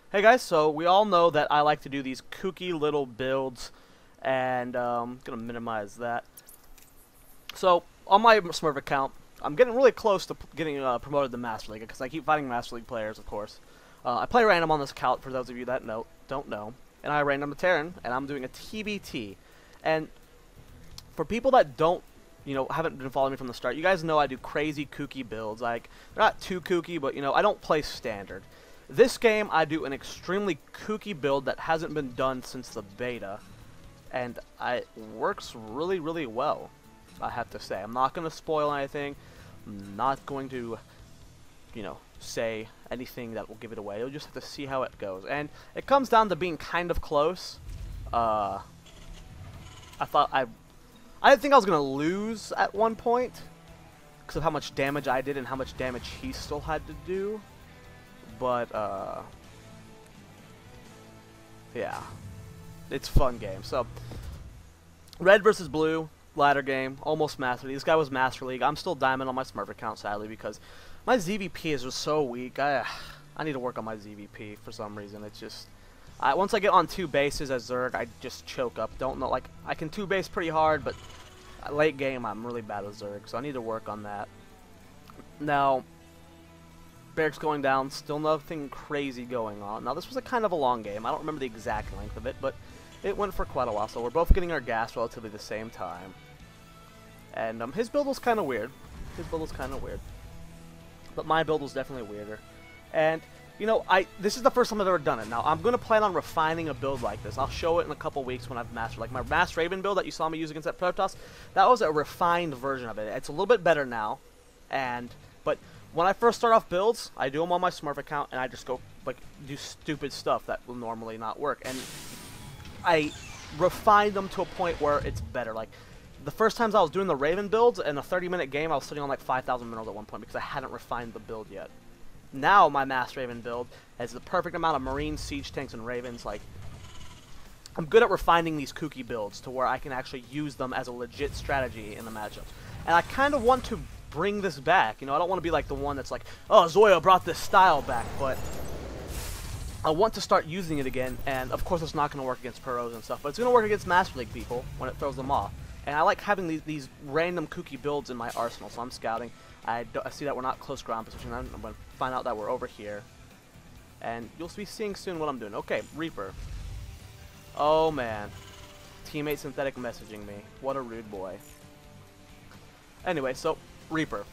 Hey guys, so we all know that I like to do these kooky little builds, and I'm gonna minimize that. So on my Smurf account, I'm getting really close to getting promoted to Master League because I keep fighting Master League players, of course. I play random on this account for those of you that don't know, and I random a Terran, and I'm doing a TBT. And for people that haven't been following me from the start, you guys know I do crazy kooky builds. Like, they're not too kooky, but I don't play standard. This game, I do an extremely kooky build that hasn't been done since the beta, and it works really, really well, I have to say. I'm not going to spoil anything. I'm not going to, say anything that will give it away. You'll just have to see how it goes. And it comes down to being kind of close. I didn't think I was going to lose at one point because of how much damage I did and how much damage he still had to do. But, yeah, it's a fun game. So, red versus blue, ladder game, almost Master League. This guy was Master League. I'm still Diamond on my Smurf account, sadly, because my ZVP is just so weak. I need to work on my ZVP for some reason. It's just, once I get on 2 bases as Zerg, I just choke up. Don't know, like, I can 2-base pretty hard, but late game, I'm really bad with Zerg, so I need to work on that. Now, barracks going down, still nothing crazy going on. Now, this was a kind of a long game. I don't remember the exact length of it, but it went for quite a while, so we're both getting our gas relatively the same time. And his build was kind of weird. But my build was definitely weirder. And, this is the first time I've ever done it. Now, I'm going to plan on refining a build like this. I'll show it in a couple weeks when I've mastered. Like, my Mass Raven build that you saw me use against that Protoss, that was a refined version of it. It's a little bit better now, but when I first start off builds, I do them on my Smurf account, and I just go, do stupid stuff that will normally not work. And I refine them to a point where it's better. Like, the first times I was doing the Raven builds, in a 30-minute game, I was sitting on like 5,000 minerals at one point because I hadn't refined the build yet. Now, my Mass Raven build has the perfect amount of Marines, Siege Tanks, and Ravens. Like, I'm good at refining these kooky builds to where I can actually use them as a legit strategy in the matchups. And I kind of want to bring this back. I don't want to be like the one that's like, oh, Zoia brought this style back, but I want to start using it again. And of course, it's not going to work against pros and stuff, but it's going to work against Master League people when it throws them off. And I like having these random kooky builds in my arsenal. So I'm scouting. I see that we're not close ground position. I'm going to find out that we're over here, and you'll be seeing soon what I'm doing. Okay, Reaper. Oh man, teammate synthetic messaging me. What a rude boy. Anyway, so Reaper.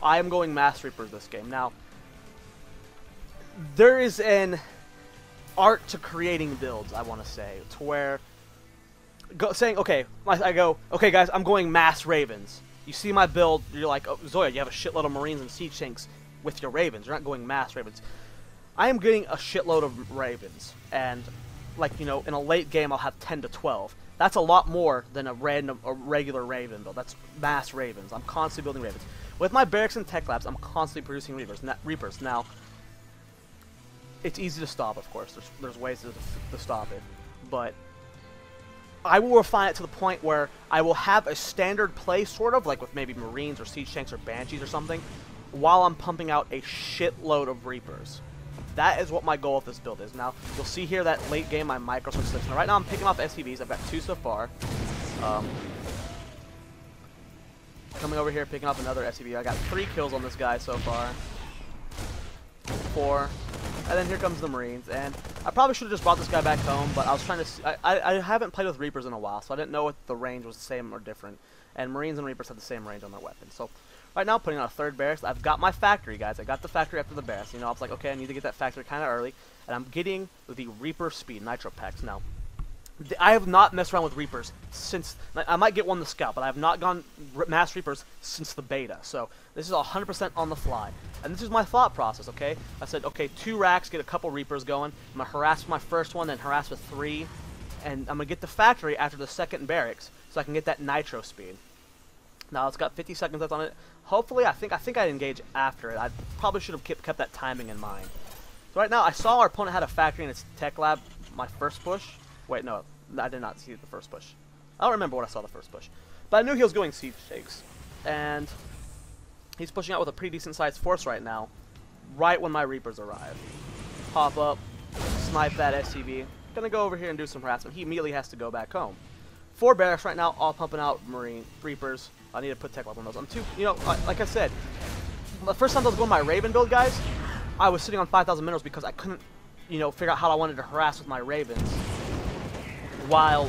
I am going Mass Reapers this game. Now, there is an art to creating builds, I want to say, to where okay, I go, okay guys, I'm going Mass Ravens. You see my build, you're like, oh, Zoia, you have a shitload of Marines and Siege Tanks with your Ravens. You're not going Mass Ravens. I am getting a shitload of Ravens, and like, in a late game I'll have 10 to 12. That's a lot more than a regular Raven build. That's Mass Ravens. I'm constantly building Ravens. With my barracks and tech labs, I'm constantly producing Reapers. Now, it's easy to stop, of course. There's ways to stop it, but I will refine it to the point where I will have a standard play, sort of, like with maybe Marines or Siege Tanks or Banshees or something, while I'm pumping out a shitload of Reapers. That is what my goal with this build is. Now, you'll see here that late game my micro switch slips. Now, right now I'm picking off SCVs. I've got 2 so far. Coming over here, picking up another SCV. I got 3 kills on this guy so far. 4. And then here comes the Marines, and I probably should have just brought this guy back home, but I was trying to see, I haven't played with Reapers in a while, so I didn't know if the range was the same or different. And Marines and Reapers have the same range on their weapons. So right now, putting on a 3rd barracks. I've got my factory, guys. I got the factory after the barracks. I was like, okay, I need to get that factory kind of early, and I'm getting the Reaper Speed Nitro Packs. Now, I have not messed around with Reapers since, I might get one to scout, but I have not gone Mass Reapers since the beta. So this is 100% on the fly. And this is my thought process, okay? I said, okay, 2 racks, get a couple Reapers going. I'm going to harass with my first one, then harass with 3. And I'm going to get the factory after the 2nd barracks so I can get that Nitro Speed. Now, it's got 50 seconds left on it. Hopefully, I think I'd engage after it. I probably should have kept that timing in mind. So right now, I saw our opponent had a factory in its tech lab, my first push. Wait, no, I did not see the first push. I don't remember what I saw the first push. But I knew he was going Siege Tanks. And he's pushing out with a pretty decent sized force right now, right when my Reapers arrive. Pop up, snipe that SCV. Gonna go over here and do some harassment. He immediately has to go back home. 4 barracks right now, all pumping out Marine Reapers. I need to put tech weapon on those. I'm too, you know, like I said, the first time I was going my Raven build, guys, I was sitting on 5,000 minerals because I couldn't, you know, figure out how I wanted to harass with my Ravens while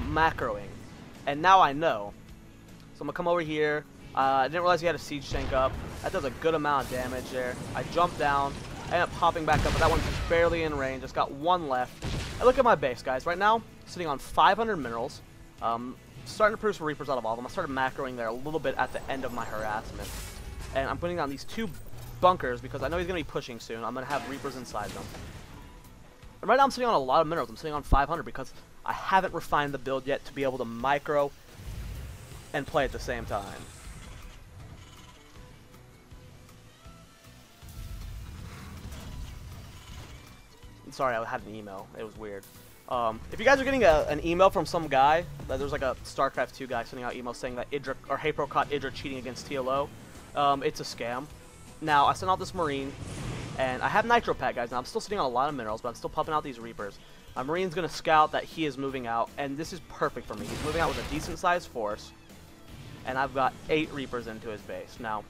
macroing. And now I know. So I'm gonna come over here. I didn't realize he had a siege tank up. That does a good amount of damage there. I jumped down. I ended up popping back up, but that one's just barely in range. Just got 1 left. And look at my base, guys. Right now, sitting on 500 minerals. Starting to produce Reapers out of all of them. I started macroing there a little bit at the end of my harassment. And I'm putting down these 2 bunkers because I know he's going to be pushing soon. I'm going to have Reapers inside them. And right now I'm sitting on a lot of minerals. I'm sitting on 500 because I haven't refined the build yet to be able to micro and play at the same time. I'm sorry, I had an email. It was weird. If you guys are getting an email from some guy, there's like a StarCraft 2 guy sending out emails saying that Idra or Haypro caught Idra cheating against TLO, it's a scam. Now, I sent out this Marine, and I have Nitro Pack, guys. Now, I'm still sitting on a lot of minerals, but I'm still pumping out these Reapers. My Marine's going to scout that he is moving out, and this is perfect for me. He's moving out with a decent-sized force, and I've got 8 Reapers into his base. Now,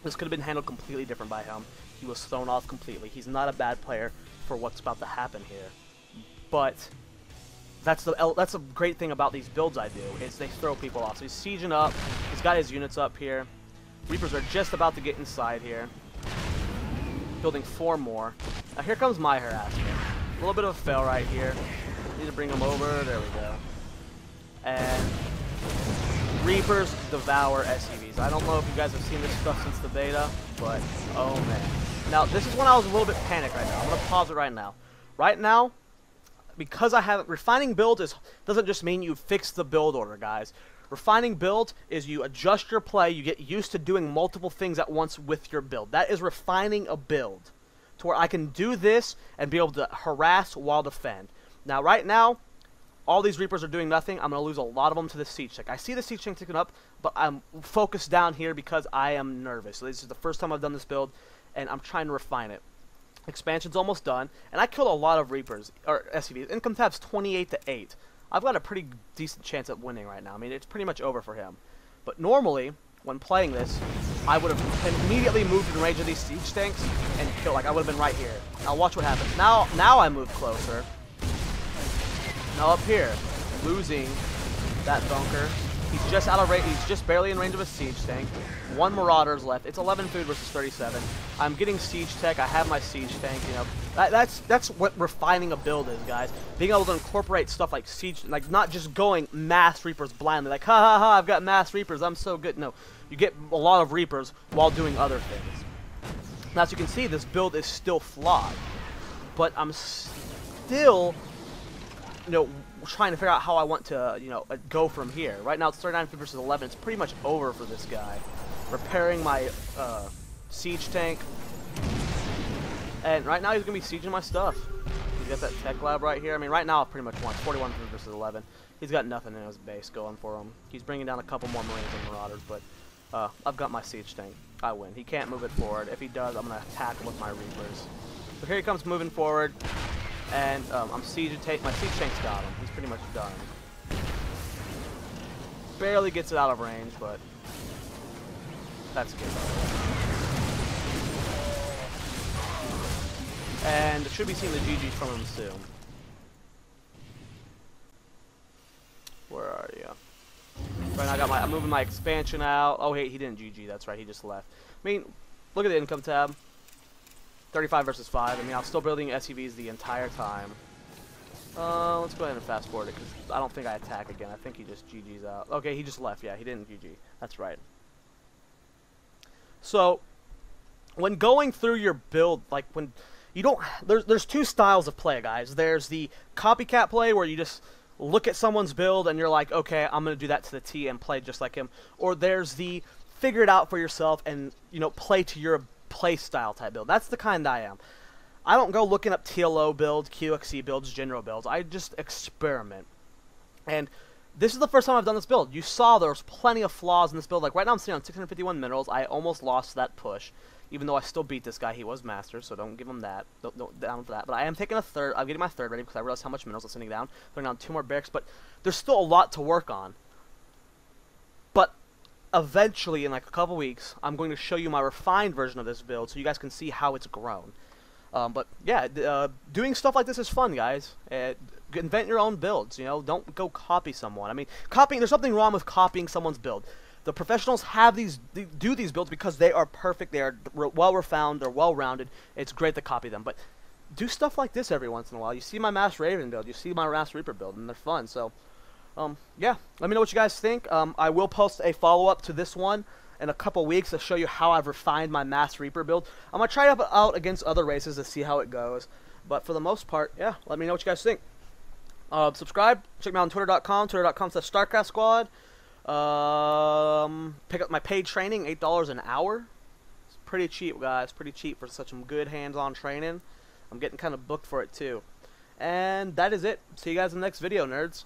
this could have been handled completely different by him. He was thrown off completely. He's not a bad player for what's about to happen here. But that's a great thing about these builds I do, is they throw people off. So he's sieging up. He's got his units up here. Reapers are just about to get inside here. Building 4 more. Now here comes my harassment. A little bit of a fail right here. Need to bring him over. There we go. And Reapers devour SCVs. I don't know if you guys have seen this stuff since the beta, but oh man. Now this is when I was a little bit panicked right now. I'm going to pause it right now. Right now, because I haven't, refining builds doesn't just mean you fix the build order, guys. Refining build is you adjust your play, you get used to doing multiple things at once with your build. That is refining a build to where I can do this and be able to harass while defend. Now, right now, all these Reapers are doing nothing. I'm going to lose a lot of them to the siege tank. I see the siege tank ticking up, but I'm focused down here because I am nervous. So this is the first time I've done this build, and I'm trying to refine it. Expansion's almost done, and I killed a lot of Reapers, or SCVs. Income tab's 28-8. I've got a pretty decent chance at winning right now. I mean, it's pretty much over for him. But normally, when playing this, I would have immediately moved in range of these siege tanks and killed. Like, I would have been right here. Now watch what happens. Now I move closer. Now up here, losing that bunker. He's just out of range. He's just barely in range of a siege tank. 1 Marauder's left. It's 11 food versus 37. I'm getting siege tech. I have my siege tank. You know, that's what refining a build is, guys. Being able to incorporate stuff like siege, like not just going mass Reapers blindly. Like, ha ha ha! I've got mass Reapers. I'm so good. No, you get a lot of Reapers while doing other things. Now, as you can see, this build is still flawed, but I'm still, you know, trying to figure out how I want to, you know, go from here. Right now it's 39 versus 11. It's pretty much over for this guy. Repairing my siege tank, and right now he's gonna be sieging my stuff. He's got that tech lab right here. I mean, right now I've pretty much won. 41 versus 11. He's got nothing in his base going for him. He's bringing down a couple more Marines and Marauders, but I've got my siege tank. I win. He can't move it forward. If he does, I'm gonna attack him with my Reapers. So here he comes moving forward. And I'm sieging my siege tank's got him. He's pretty much done. Barely gets it out of range, but that's good. And should be seeing the GGs from him soon. Where are you? Right now I'm moving my expansion out. Oh, hey, he didn't GG. That's right. He just left. I mean, look at the income tab. 35 versus 5. I mean, I was still building SCVs the entire time. Let's go ahead and fast forward it, because I don't think I attack again. I think he just GG's out. Okay, he just left. Yeah, he didn't GG. That's right. So, when going through your build, like, when you don't... There's 2 styles of play, guys. There's the copycat play, where you just look at someone's build, and you're like, okay, I'm going to do that to the T and play just like him. Or there's the figure it out for yourself and, you know, play to your play style type build. That's the kind I am. I don't go looking up TLO builds, QXC builds, general builds. I just experiment. And this is the first time I've done this build. You saw there was plenty of flaws in this build. Like right now I'm sitting on 651 minerals. I almost lost that push, even though I still beat this guy. He was master, so don't give him that. Don't down for that. But I am taking a third. I'm getting my third ready because I realized how much minerals I'm sitting down. Putting down 2 more barracks, but there's still a lot to work on. But eventually, in like a couple weeks, I'm going to show you my refined version of this build so you guys can see how it's grown. But yeah, doing stuff like this is fun, guys. Invent your own builds, you know. Don't go copy someone. I mean, there's something wrong with copying someone's build. The professionals have do these builds because they are perfect. They are well refined. They're well rounded. It's great to copy them, but do stuff like this every once in a while. You see my Mass Raven build, you see my Mass Reaper build, and they're fun. So, yeah, let me know what you guys think. I will post a follow-up to this one in a couple weeks to show you how I've refined my Mass Reaper build. I'm gonna try it out against other races to see how it goes. But for the most part, yeah, let me know what you guys think. Subscribe. Check me out on twitter.com, twitter.com/StarcraftSquad. Pick up my paid training, $8 an hour. It's pretty cheap, guys. Pretty cheap for such some good hands-on training. I'm getting kind of booked for it too. And that is it. See you guys in the next video, nerds.